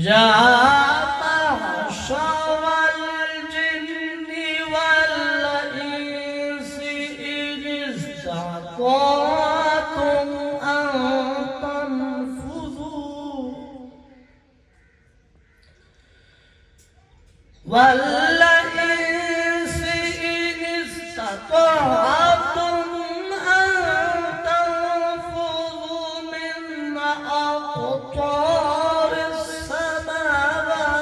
يا معشر الجن والإنس إن استطعتم أن تنفذوا والإنس إن استطعتم أن تنفذوا من أقطار السماوات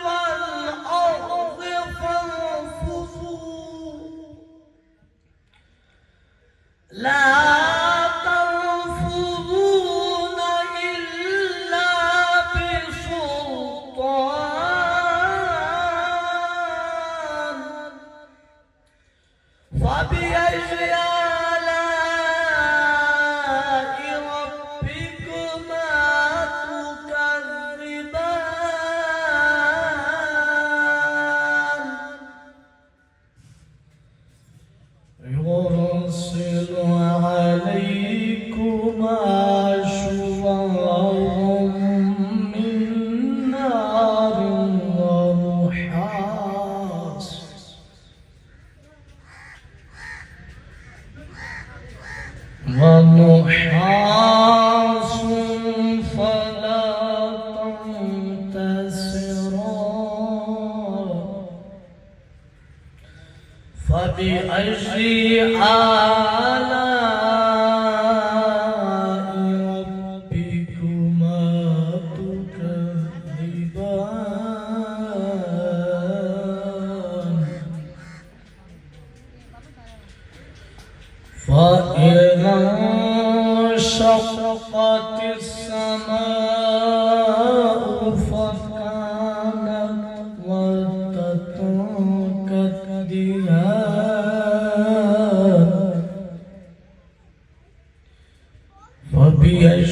والأرض فانفذوا لا تنفذون إلا بسلطان فبأي آلاء ربكما تكذبان يرسل عليكما شواظا من نار ونحاس فلا تنتصران فبأي آلاء ربكما تكذبان فإذا انشقت السماء فكانت وردة كالدهان فبأي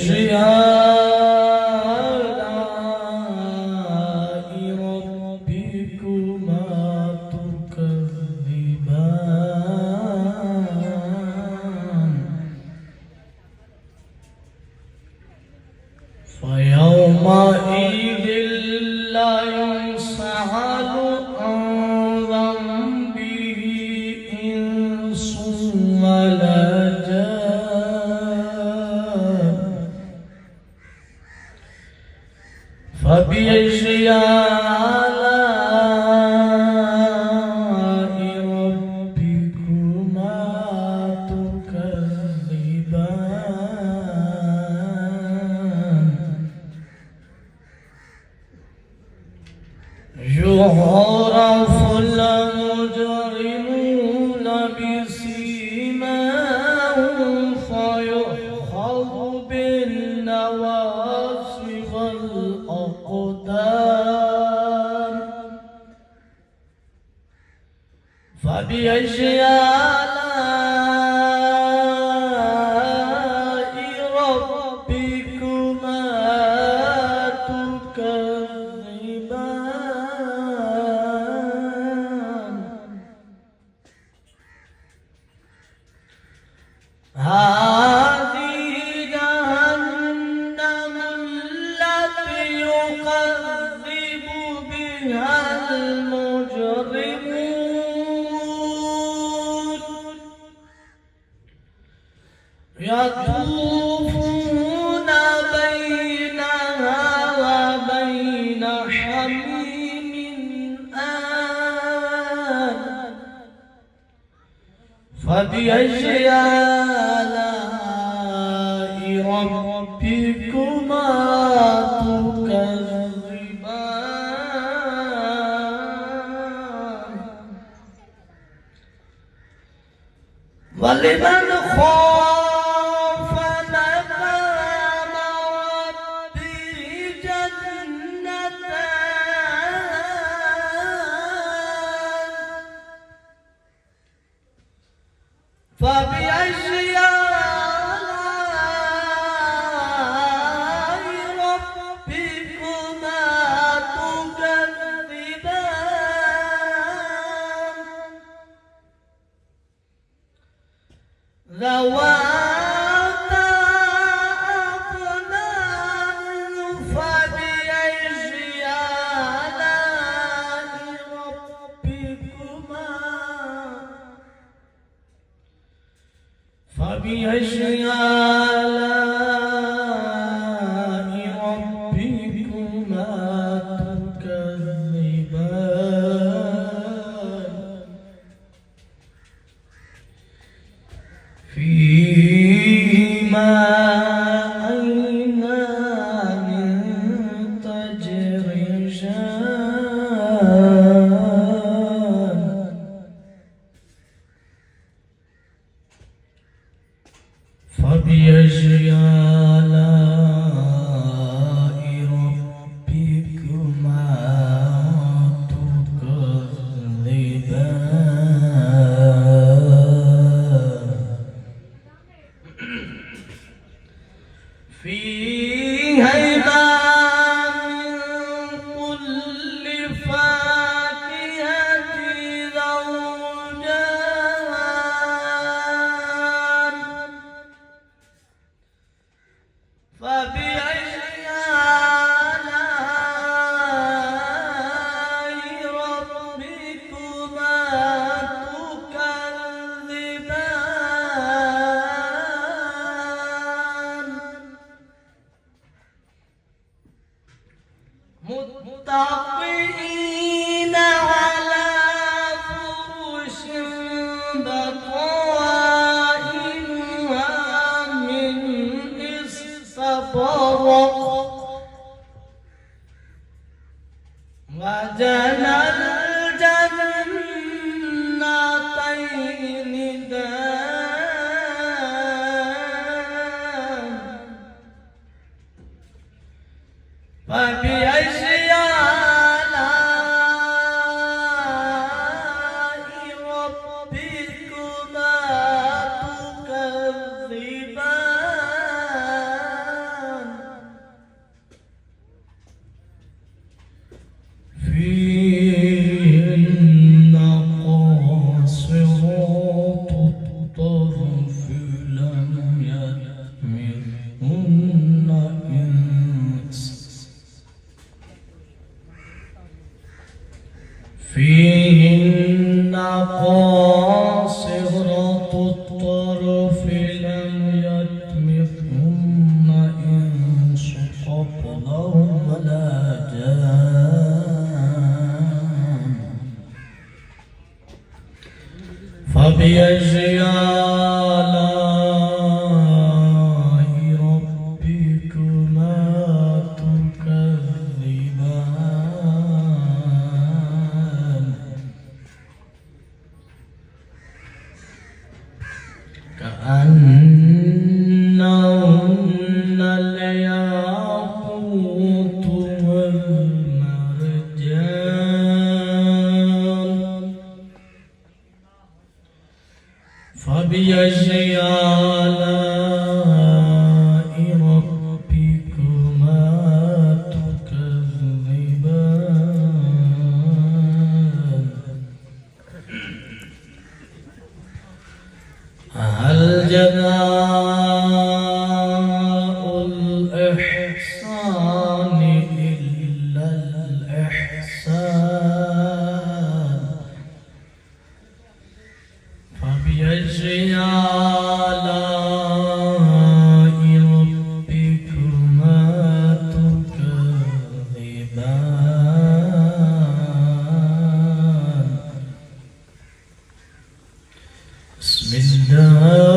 آلاء ربكما تكذبان فيومئذ لا يسأل عن ذنبه إنس ولا جان فبأي آلاء ربكما تكذبان يعرف المجرمون بسيماهم فيؤخذ بالنواصي والأقدام فبأي آلاء ربكما تكذبان هذه جهنم التي يكذب بها المجرمون يطوفون بينها وبين حميم آن فبأي آلاء ربكما تكذبان ولمن خاف مقام ربه جنتان فبأي آلاء ربكما تكذبان فبأي آلاء ربكما تكذبان فيهما عينان تجريان فبأي آلاء ربكما تكذبان فيهما من كل فاكهة زوجان فبأي آلاء ربكما تكذبان متكئين على فرش بطائنها من استبرق وجنى الجنتين دان فبأي آلاء ربكما تكذبان فيهن قاصرات الطرف لم يطمثهن إنس فيهن قاصرات الطرف لم يطمثهن إنس قبلهم ولا جان فبأي آلاء ربكما تكذبان كأنهن الياقوت والمرجان فبأي آلاء ربكما تكذبان هل جزاء الإحسان إلا الإحسان فبأي آلاء ربكما تكذبان بسم الله